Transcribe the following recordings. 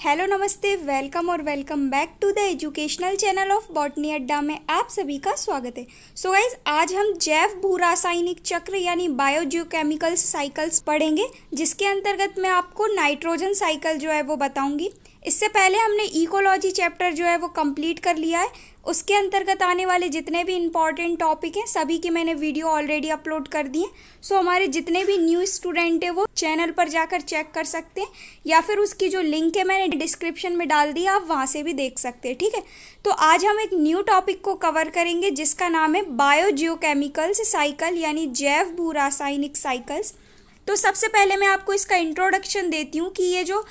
Hello नमस्ते, welcome और welcome back to the educational channel of botany Adda में आप सभी का स्वागत है। सो गाइज, आज हम जैव भू रासायनिक चक्र यानी बायोजियोकेमिकल्स साइकिल्स पढ़ेंगे, जिसके अंतर्गत मैं आपको नाइट्रोजन साइकिल जो है वो बताऊंगी। इससे पहले हमने इकोलॉजी चैप्टर जो है वो कंप्लीट कर लिया है। उसके अंतर्गत आने वाले जितने भी इम्पॉर्टेंट टॉपिक हैं सभी की मैंने वीडियो ऑलरेडी अपलोड कर दी है। सो हमारे जितने भी न्यू स्टूडेंट हैं वो चैनल पर जाकर चेक कर सकते हैं, या फिर उसकी जो लिंक है मैंने डिस्क्रिप्शन में डाल दी, आप वहाँ से भी देख सकते हैं। ठीक है, तो आज हम एक न्यू टॉपिक को कवर करेंगे जिसका नाम है बायोजियोकेमिकल्स साइकिल यानी जैव भू रासायनिक साइकिल्स। तो सबसे पहले मैं आपको इसका इंट्रोडक्शन देती हूँ कि ये जो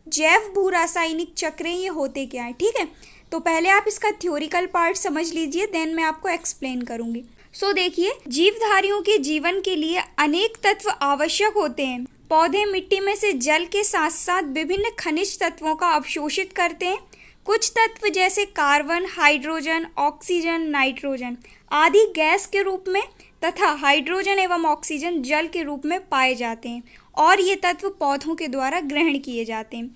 जैव भू रासायनिक चक्र हैं ये होते क्या है। ठीक है, तो पहले आप इसका थ्योरिकल पार्ट समझ लीजिए, देन मैं आपको एक्सप्लेन करूंगी। सो देखिए, जीवधारियों के जीवन के लिए अनेक तत्व आवश्यक होते हैं। पौधे मिट्टी में से जल के साथ साथ विभिन्न खनिज तत्वों का अवशोषित करते हैं। कुछ तत्व जैसे कार्बन, हाइड्रोजन, ऑक्सीजन, नाइट्रोजन आदि गैस के रूप में तथा हाइड्रोजन एवं ऑक्सीजन जल के रूप में पाए जाते हैं और ये तत्व पौधों के द्वारा ग्रहण किए जाते हैं।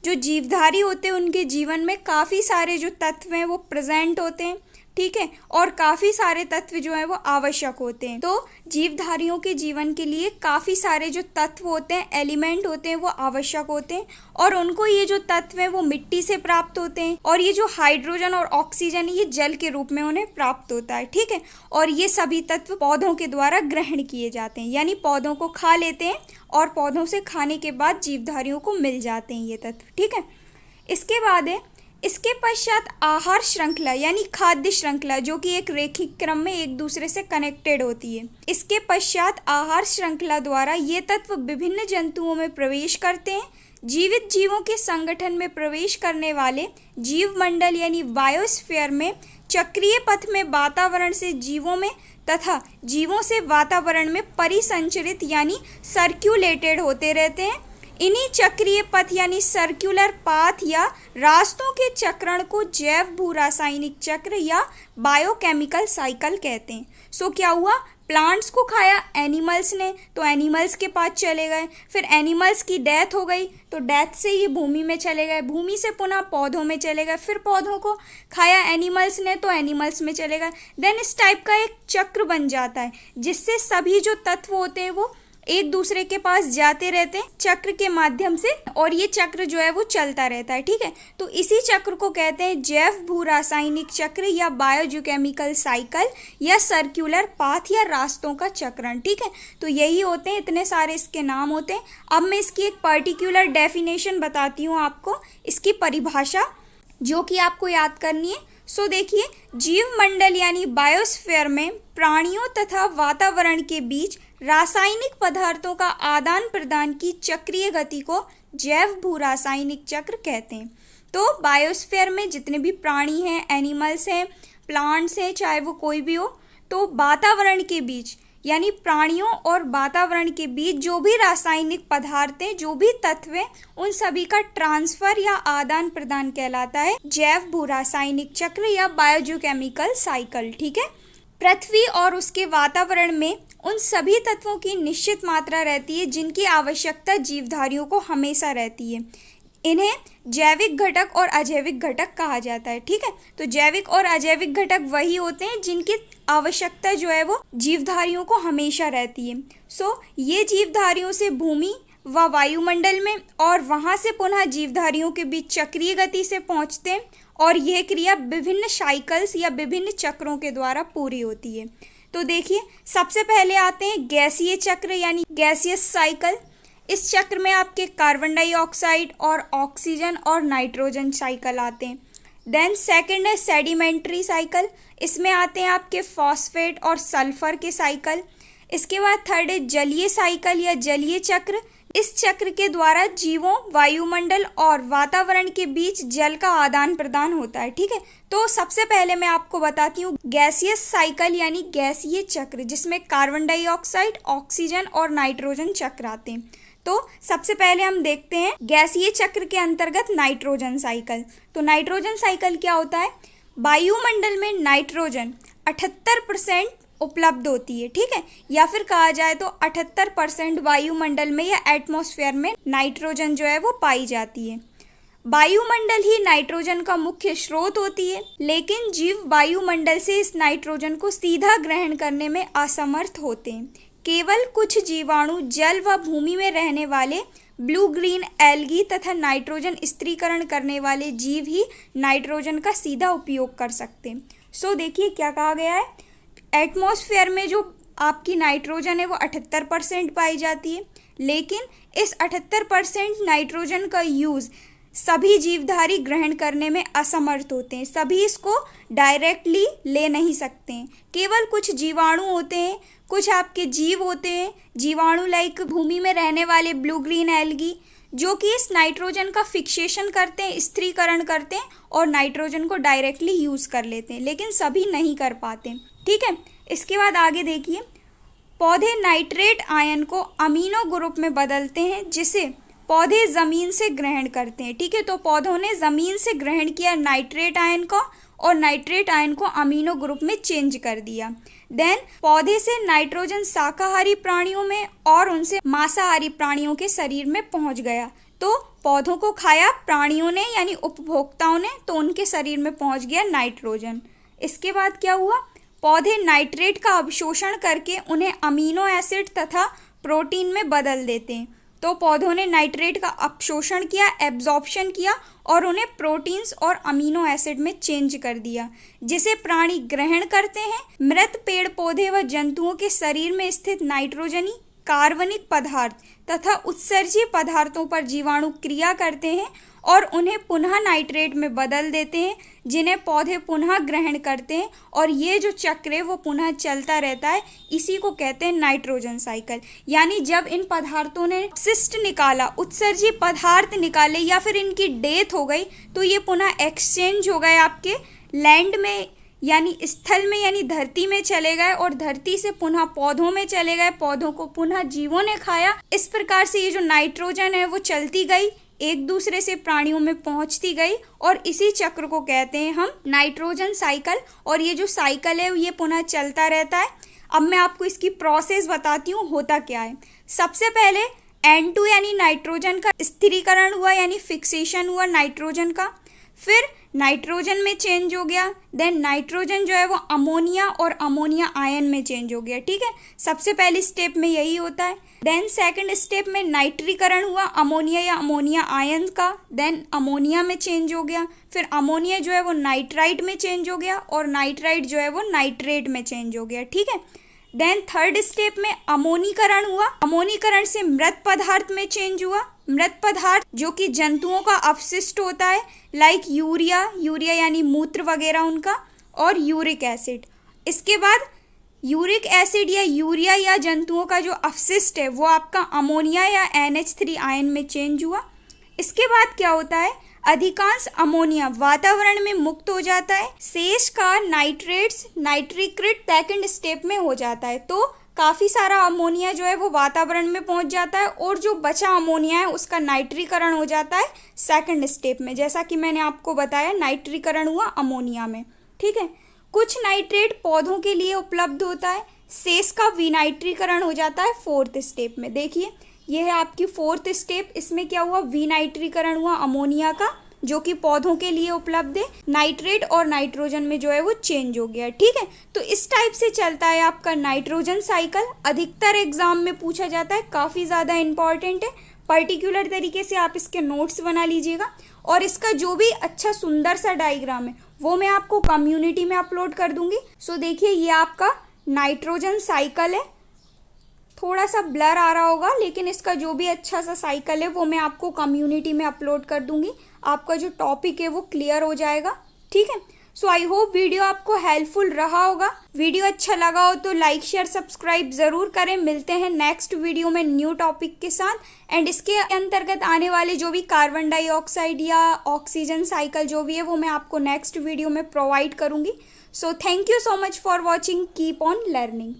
जो जीवधारी होते हैं उनके जीवन में काफ़ी सारे जो तत्व हैं वो प्रेजेंट होते हैं। ठीक है, और काफ़ी सारे तत्व जो हैं वो आवश्यक होते हैं। तो जीवधारियों के जीवन के लिए काफ़ी सारे जो तत्व होते हैं, एलिमेंट होते हैं, वो आवश्यक होते हैं और उनको ये जो तत्व हैं वो मिट्टी से प्राप्त होते हैं और ये जो हाइड्रोजन और ऑक्सीजन ये जल के रूप में उन्हें प्राप्त होता है। ठीक है, और ये सभी तत्व पौधों के द्वारा ग्रहण किए जाते हैं, यानी पौधों को खा लेते हैं और पौधों से खाने के बाद जीवधारियों को मिल जाते हैं ये तत्व। ठीक है, इसके बाद है इसके पश्चात आहार श्रृंखला यानी खाद्य श्रृंखला, जो कि एक रेखिक क्रम में एक दूसरे से कनेक्टेड होती है। इसके पश्चात आहार श्रृंखला द्वारा ये तत्व विभिन्न जंतुओं में प्रवेश करते हैं। जीवित जीवों के संगठन में प्रवेश करने वाले जीव मंडल यानी बायोस्फीयर में चक्रीय पथ में वातावरण से जीवों में तथा जीवों से वातावरण में परिसंचरित यानी सर्क्यूलेटेड होते रहते हैं। इन्हीं चक्रीय पथ यानी सर्कुलर पाथ या रास्तों के चक्रण को जैव भू रासायनिक चक्र या बायोकेमिकल साइकिल कहते हैं। सो क्या हुआ, प्लांट्स को खाया एनिमल्स ने तो एनिमल्स के पास चले गए, फिर एनिमल्स की डेथ हो गई तो डेथ से ये भूमि में चले गए, भूमि से पुनः पौधों में चले गए, फिर पौधों को खाया एनिमल्स ने तो एनिमल्स में चले गए। देन इस टाइप का एक चक्र बन जाता है जिससे सभी जो तत्व होते हैं वो एक दूसरे के पास जाते रहते हैं चक्र के माध्यम से और ये चक्र जो है वो चलता रहता है। ठीक है, तो इसी चक्र को कहते हैं जैव भू रासायनिक चक्र या बायोजियोकेमिकल साइकिल या सर्कुलर पाथ या रास्तों का चक्रण। ठीक है, तो यही होते हैं, इतने सारे इसके नाम होते हैं। अब मैं इसकी एक पर्टिकुलर डेफिनेशन बताती हूँ आपको, इसकी परिभाषा जो कि आपको याद करनी है। सो देखिए, जीव मंडल यानी बायोस्फीयर में प्राणियों तथा वातावरण के बीच रासायनिक पदार्थों का आदान प्रदान की चक्रीय गति को जैव भू रासायनिक चक्र कहते हैं। तो बायोस्फीयर में जितने भी प्राणी हैं, एनिमल्स हैं, प्लांट्स हैं, चाहे वो कोई भी हो, तो वातावरण के बीच यानी प्राणियों और वातावरण के बीच जो भी रासायनिक पदार्थ हैं, जो भी तत्व हैं, उन सभी का ट्रांसफर या आदान प्रदान कहलाता है जैव भू रासायनिक चक्र या बायोजियोकेमिकल साइकिल। ठीक है, पृथ्वी और उसके वातावरण में उन सभी तत्वों की निश्चित मात्रा रहती है जिनकी आवश्यकता जीवधारियों को हमेशा रहती है। इन्हें जैविक घटक और अजैविक घटक कहा जाता है। ठीक है, तो जैविक और अजैविक घटक वही होते हैं जिनकी आवश्यकता जो है वो जीवधारियों को हमेशा रहती है। ये जीवधारियों से भूमि व वायुमंडल में और वहाँ से पुनः जीवधारियों के बीच चक्रीय गति से पहुँचते हैं और यह क्रिया विभिन्न साइकिल्स या विभिन्न चक्रों के द्वारा पूरी होती है। तो देखिए, सबसे पहले आते हैं गैसीय चक्र यानी गैसियस साइकिल। इस चक्र में आपके कार्बन डाइऑक्साइड और ऑक्सीजन और नाइट्रोजन साइकिल आते हैं। देन सेकंड है सेडिमेंट्री साइकिल, इसमें आते हैं आपके फॉस्फेट और सल्फर के साइकिल। इसके बाद थर्ड है जलीय साइकिल या जलीय चक्र। इस चक्र के द्वारा जीवों, वायुमंडल और वातावरण के बीच जल का आदान प्रदान होता है। ठीक है, तो सबसे पहले मैं आपको बताती हूँ गैसियस साइकिल यानी गैसीय चक्र, जिसमें कार्बन डाइऑक्साइड, ऑक्सीजन और नाइट्रोजन चक्र आते हैं। तो सबसे पहले हम देखते हैं गैसीय चक्र के अंतर्गत नाइट्रोजन साइकिल। तो नाइट्रोजन साइकिल क्या होता है, वायुमंडल में नाइट्रोजन 78% उपलब्ध होती है। ठीक है, या फिर कहा जाए तो 78% वायुमंडल में या एटमॉस्फेयर में नाइट्रोजन जो है वो पाई जाती है। वायुमंडल ही नाइट्रोजन का मुख्य स्रोत होती है, लेकिन जीव वायुमंडल से इस नाइट्रोजन को सीधा ग्रहण करने में असमर्थ होते हैं। केवल कुछ जीवाणु जल व भूमि में रहने वाले ब्लू ग्रीन एल्गी तथा नाइट्रोजन स्थिरीकरण करने वाले जीव ही नाइट्रोजन का सीधा उपयोग कर सकते हैं। सो देखिए क्या कहा गया है, एटमॉस्फेयर में जो आपकी नाइट्रोजन है वो 78% पाई जाती है, लेकिन इस 78% नाइट्रोजन का यूज़ सभी जीवधारी ग्रहण करने में असमर्थ होते हैं। सभी इसको डायरेक्टली ले नहीं सकते हैं। केवल कुछ जीवाणु होते हैं, कुछ आपके जीव होते हैं, जीवाणु लाइक भूमि में रहने वाले ब्लू ग्रीन एल्गी, जो कि इस नाइट्रोजन का फिक्सेशन करते हैं, स्थिरीकरण करते हैं और नाइट्रोजन को डायरेक्टली यूज़ कर लेते हैं, लेकिन सभी नहीं कर पाते। ठीक है, इसके बाद आगे देखिए, पौधे नाइट्रेट आयन को अमीनो ग्रुप में बदलते हैं, जिसे पौधे ज़मीन से ग्रहण करते हैं। ठीक है, तो पौधों ने ज़मीन से ग्रहण किया नाइट्रेट आयन को और नाइट्रेट आयन को अमीनो ग्रुप में चेंज कर दिया। देन पौधे से नाइट्रोजन शाकाहारी प्राणियों में और उनसे मांसाहारी प्राणियों के शरीर में पहुंच गया। तो पौधों को खाया प्राणियों ने यानी उपभोक्ताओं ने, तो उनके शरीर में पहुंच गया नाइट्रोजन। इसके बाद क्या हुआ, पौधे नाइट्रेट का अवशोषण करके उन्हें अमीनो एसिड तथा प्रोटीन में बदल देते हैं। तो पौधों ने नाइट्रेट का अवशोषण किया, एब्जॉर्प्शन किया और उन्हें प्रोटीन्स और अमीनो एसिड में चेंज कर दिया, जिसे प्राणी ग्रहण करते हैं। मृत पेड़ पौधे व जंतुओं के शरीर में स्थित नाइट्रोजनी कार्बनिक पदार्थ तथा उत्सर्जी पदार्थों पर जीवाणु क्रिया करते हैं और उन्हें पुनः नाइट्रेट में बदल देते हैं, जिन्हें पौधे पुनः ग्रहण करते हैं। और ये जो चक्र है वो पुनः चलता रहता है, इसी को कहते हैं नाइट्रोजन साइकिल। यानी जब इन पदार्थों ने अपशिष्ट निकाला, उत्सर्जी पदार्थ निकाले या फिर इनकी डेथ हो गई, तो ये पुनः एक्सचेंज हो गए आपके लैंड में यानी स्थल में यानी धरती में चले गए और धरती से पुनः पौधों में चले गए, पौधों को पुनः जीवों ने खाया। इस प्रकार से ये जो नाइट्रोजन है वो चलती गई, एक दूसरे से प्राणियों में पहुंचती गई और इसी चक्र को कहते हैं हम नाइट्रोजन साइकिल। और ये जो साइकिल है ये पुनः चलता रहता है। अब मैं आपको इसकी प्रोसेस बताती हूँ होता क्या है। सबसे पहले N2 यानी नाइट्रोजन का स्थिरीकरण हुआ यानी फिक्सेशन हुआ नाइट्रोजन का, फिर नाइट्रोजन में चेंज हो गया। देन नाइट्रोजन जो है वो अमोनिया और अमोनिया आयन में चेंज हो गया। ठीक है, सबसे पहली स्टेप में यही होता है। देन सेकंड स्टेप में नाइट्रीकरण हुआ अमोनिया या अमोनिया आयन का, देन अमोनिया में चेंज हो गया, फिर अमोनिया जो है वो नाइट्राइट में चेंज हो गया और नाइट्राइट जो है वो नाइट्रेट में चेंज हो गया। ठीक है, देन थर्ड स्टेप में अमोनीकरण हुआ, अमोनीकरण से मृत पदार्थ में चेंज हुआ। मृत पदार्थ जो कि जंतुओं का अपशिष्ट होता है, लाइक यूरिया यानी मूत्र वगैरह उनका, और यूरिक एसिड। इसके बाद यूरिक एसिड या यूरिया या जंतुओं का जो अपशिष्ट है वो आपका अमोनिया या NH3 आयन में चेंज हुआ। इसके बाद क्या होता है, अधिकांश अमोनिया वातावरण में मुक्त हो जाता है, शेष का नाइट्रेट्स नाइट्रीकृत सेकंड स्टेप में हो जाता है। तो काफ़ी सारा अमोनिया जो है वो वातावरण में पहुंच जाता है और जो बचा अमोनिया है उसका नाइट्रीकरण हो जाता है सेकंड स्टेप में, जैसा कि मैंने आपको बताया नाइट्रीकरण हुआ अमोनिया में। ठीक है, कुछ नाइट्रेट पौधों के लिए उपलब्ध होता है, शेष का विनाइट्रीकरण हो जाता है फोर्थ स्टेप में। देखिए ये है आपकी फोर्थ स्टेप, इसमें क्या हुआ, विनाइट्रीकरण हुआ अमोनिया का जो कि पौधों के लिए उपलब्ध है, नाइट्रेट और नाइट्रोजन में जो है वो चेंज हो गया। ठीक है, तो इस टाइप से चलता है आपका नाइट्रोजन साइकिल। अधिकतर एग्जाम में पूछा जाता है, काफ़ी ज़्यादा इंपॉर्टेंट है। पर्टिकुलर तरीके से आप इसके नोट्स बना लीजिएगा और इसका जो भी अच्छा सुंदर सा डायग्राम है वो मैं आपको कम्युनिटी में अपलोड कर दूंगी। सो देखिए ये आपका नाइट्रोजन साइकिल है, थोड़ा सा ब्लर आ रहा होगा लेकिन इसका जो भी अच्छा सा साइकिल है वो मैं आपको कम्युनिटी में अपलोड कर दूंगी। आपका जो टॉपिक है वो क्लियर हो जाएगा। ठीक है, सो आई होप वीडियो आपको हेल्पफुल रहा होगा। वीडियो अच्छा लगा हो तो लाइक शेयर सब्सक्राइब ज़रूर करें। मिलते हैं नेक्स्ट वीडियो में न्यू टॉपिक के साथ। एंड इसके अंतर्गत आने वाले जो भी कार्बन डाइऑक्साइड या ऑक्सीजन साइकिल जो भी है वो मैं आपको नेक्स्ट वीडियो में प्रोवाइड करूँगी। So thank you so much for watching, keep on learning.